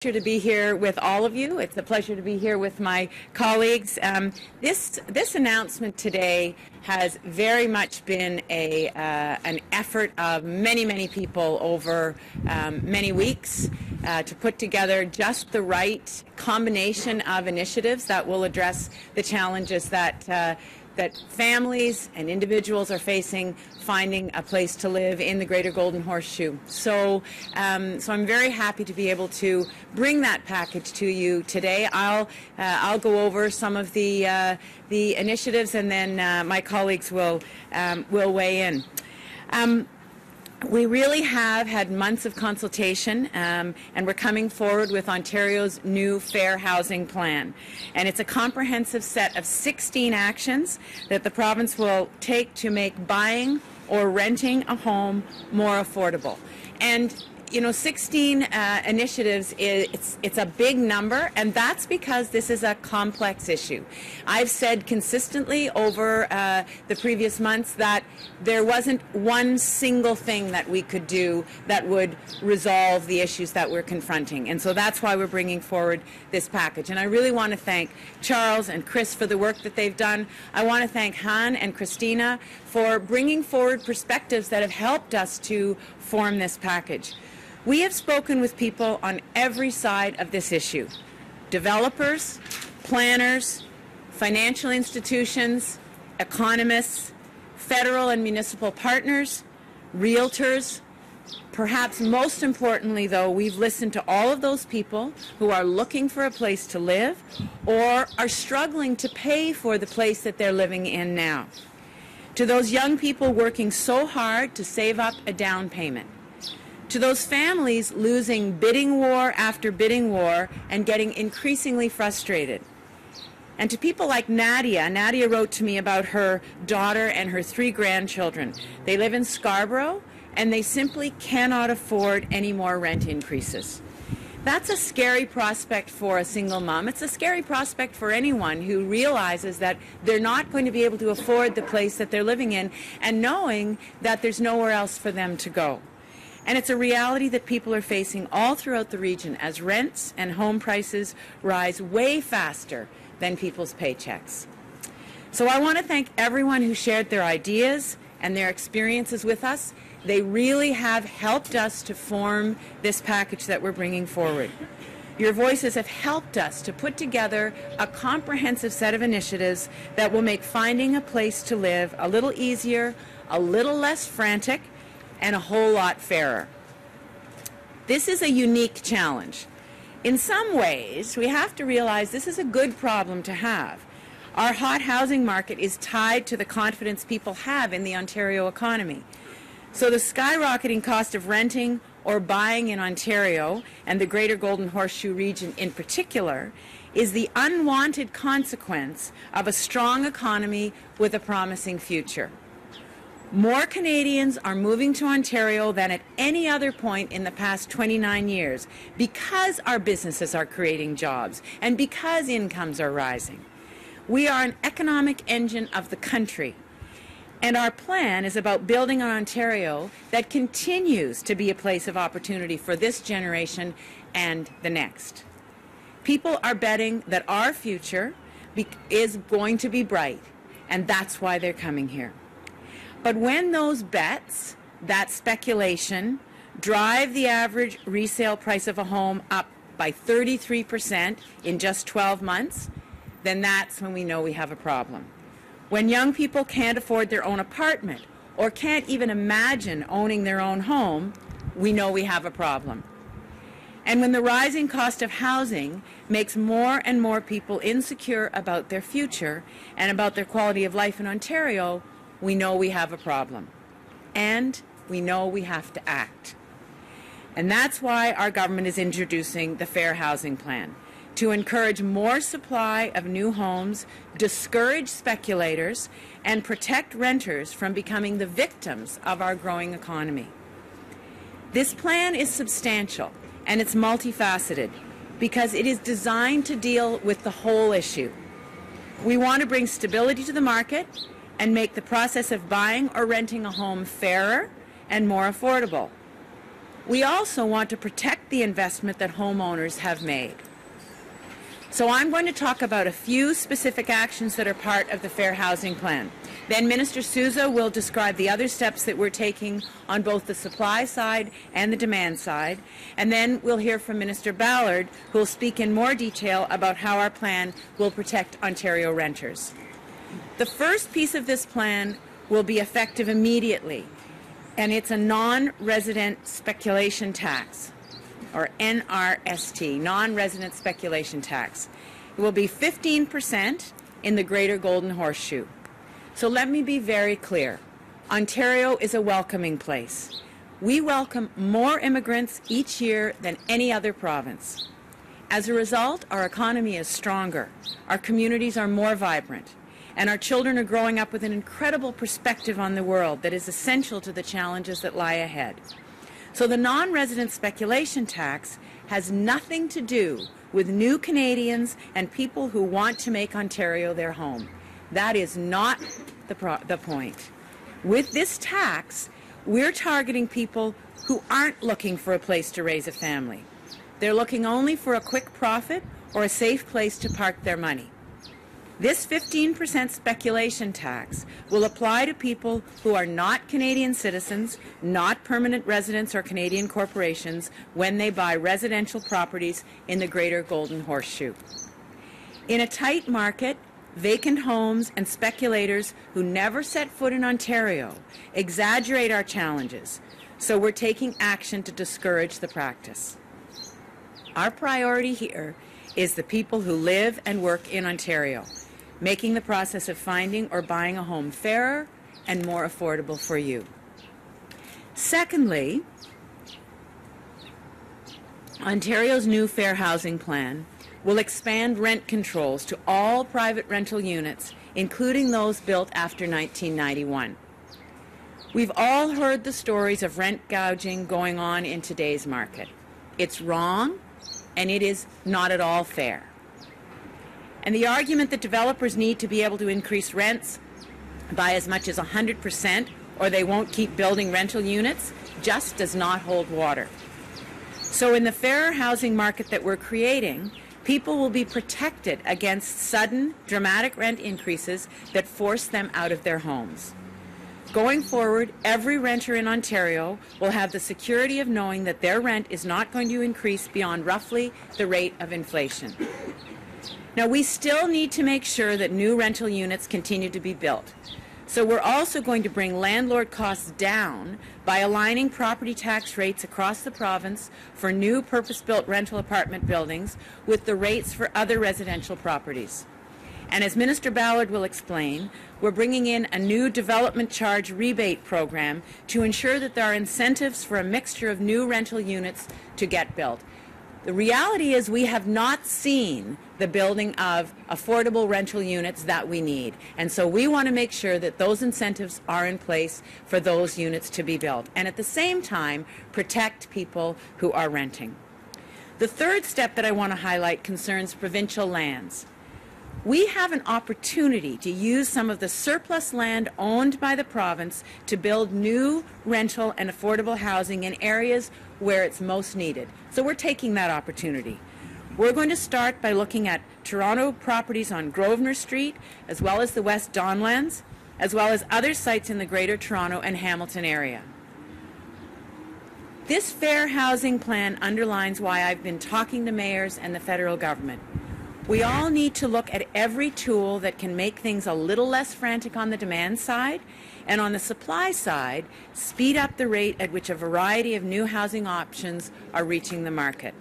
To be here with all of you. It's a pleasure to be here with my colleagues. This announcement today has very much been an effort of many people over many weeks to put together just the right combination of initiatives that will address the challenges that families and individuals are facing finding a place to live in the Greater Golden Horseshoe. So I'm very happy to be able to bring that package to you today. I'll go over some of the initiatives, and then my colleagues will weigh in. We really have had months of consultation, and we're coming forward with Ontario's new Fair Housing Plan. And it's a comprehensive set of 16 actions that the province will take to make buying or renting a home more affordable. And 16 initiatives, it's a big number, and that's because this is a complex issue. I've said consistently over the previous months that there wasn't one single thing that we could do that would resolve the issues that we're confronting, and so that's why we're bringing forward this package. And I really want to thank Charles and Chris for the work that they've done. I want to thank Han and Christina for bringing forward perspectives that have helped us to form this package. We have spoken with people on every side of this issue: developers, planners, financial institutions, economists, federal and municipal partners, realtors. Perhaps most importantly, though, we've listened to all of those people who are looking for a place to live or are struggling to pay for the place that they're living in now. To those young people working so hard to save up a down payment. To those families losing bidding war after bidding war and getting increasingly frustrated. And to people like Nadia. Nadia wrote to me about her daughter and her 3 grandchildren. They live in Scarborough, and they simply cannot afford any more rent increases. That's a scary prospect for a single mom. It's a scary prospect for anyone who realizes that they're not going to be able to afford the place that they're living in, and knowing that there's nowhere else for them to go. And it's a reality that people are facing all throughout the region as rents and home prices rise way faster than people's paychecks. So I want to thank everyone who shared their ideas and their experiences with us. They really have helped us to form this package that we're bringing forward. Your voices have helped us to put together a comprehensive set of initiatives that will make finding a place to live a little easier, a little less frantic, and a whole lot fairer. This is a unique challenge. In some ways, we have to realize this is a good problem to have. Our hot housing market is tied to the confidence people have in the Ontario economy. So the skyrocketing cost of renting or buying in Ontario, and the Greater Golden Horseshoe region in particular, is the unwanted consequence of a strong economy with a promising future. More Canadians are moving to Ontario than at any other point in the past 29 years because our businesses are creating jobs and because incomes are rising. We are an economic engine of the country, and our plan is about building an Ontario that continues to be a place of opportunity for this generation and the next. People are betting that our future is going to be bright, and that's why they're coming here. But when those bets, that speculation, drive the average resale price of a home up by 33% in just 12 months, then that's when we know we have a problem. When young people can't afford their own apartment or can't even imagine owning their own home, we know we have a problem. And when the rising cost of housing makes more and more people insecure about their future and about their quality of life in Ontario, we know we have a problem, and we know we have to act. And that's why our government is introducing the Fair Housing Plan, to encourage more supply of new homes, discourage speculators, and protect renters from becoming the victims of our growing economy. This plan is substantial, and it's multifaceted, because it is designed to deal with the whole issue. We want to bring stability to the market and make the process of buying or renting a home fairer and more affordable. We also want to protect the investment that homeowners have made. So I'm going to talk about a few specific actions that are part of the Fair Housing Plan. Then Minister Sousa will describe the other steps that we're taking on both the supply side and the demand side. And then we'll hear from Minister Ballard, who will speak in more detail about how our plan will protect Ontario renters. The first piece of this plan will be effective immediately, and it's a non-resident speculation tax, or NRST, non-resident speculation tax. It will be 15% in the Greater Golden Horseshoe. So let me be very clear. Ontario is a welcoming place. We welcome more immigrants each year than any other province. As a result, our economy is stronger, our communities are more vibrant, and our children are growing up with an incredible perspective on the world that is essential to the challenges that lie ahead. So the non-resident speculation tax has nothing to do with new Canadians and people who want to make Ontario their home. That is not the point. With this tax, we're targeting people who aren't looking for a place to raise a family. They're looking only for a quick profit or a safe place to park their money. This 15% speculation tax will apply to people who are not Canadian citizens, not permanent residents or Canadian corporations when they buy residential properties in the Greater Golden Horseshoe. In a tight market, vacant homes and speculators who never set foot in Ontario exaggerate our challenges, so we're taking action to discourage the practice. Our priority here is the people who live and work in Ontario, making the process of finding or buying a home fairer and more affordable for you. Secondly, Ontario's new Fair Housing Plan will expand rent controls to all private rental units, including those built after 1991. We've all heard the stories of rent gouging going on in today's market. It's wrong, and it is not at all fair. And the argument that developers need to be able to increase rents by as much as 100% or they won't keep building rental units just does not hold water. So in the fairer housing market that we're creating, people will be protected against sudden, dramatic rent increases that force them out of their homes. Going forward, every renter in Ontario will have the security of knowing that their rent is not going to increase beyond roughly the rate of inflation. Now, we still need to make sure that new rental units continue to be built. So we're also going to bring landlord costs down by aligning property tax rates across the province for new purpose-built rental apartment buildings with the rates for other residential properties. And as Minister Ballard will explain, we're bringing in a new development charge rebate program to ensure that there are incentives for a mixture of new rental units to get built. The reality is we have not seen the building of affordable rental units that we need. And so we want to make sure that those incentives are in place for those units to be built. And at the same time, protect people who are renting. The third step that I want to highlight concerns provincial lands. We have an opportunity to use some of the surplus land owned by the province to build new rental and affordable housing in areas where it's most needed. So we're taking that opportunity. We're going to start by looking at Toronto properties on Grosvenor Street, as well as the West Donlands, as well as other sites in the Greater Toronto and Hamilton area. This fair housing plan underlines why I've been talking to mayors and the federal government. We all need to look at every tool that can make things a little less frantic on the demand side, and on the supply side, speed up the rate at which a variety of new housing options are reaching the market.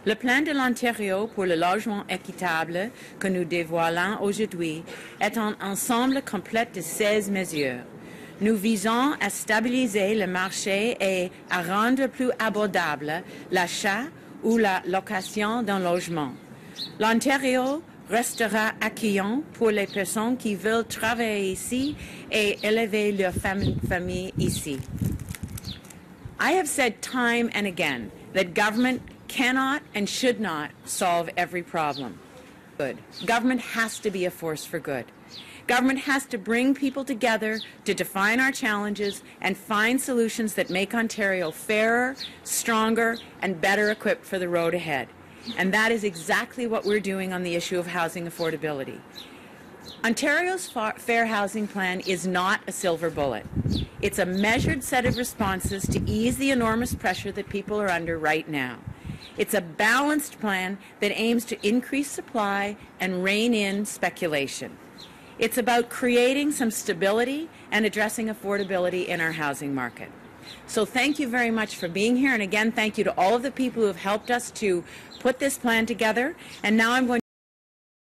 Le plan de l'Ontario pour le logement équitable que nous dévoilons aujourd'hui est un ensemble complet de 16 mesures. Nous visons à stabiliser le marché et à rendre plus abordable l'achat ou la location d'un logement. L'Ontario restera accueillant pour les personnes qui veulent travailler ici et élever leur famille ici. I have said time and again that government cannot and should not solve every problem. Good. Government has to be a force for good. Government has to bring people together to define our challenges and find solutions that make Ontario fairer, stronger, and better equipped for the road ahead. And that is exactly what we're doing on the issue of housing affordability. Ontario's Fair Housing Plan is not a silver bullet. It's a measured set of responses to ease the enormous pressure that people are under right now. It's a balanced plan that aims to increase supply and rein in speculation. It's about creating some stability and addressing affordability in our housing market. So thank you very much for being here, and again, thank you to all of the people who have helped us to put this plan together. And now I'm going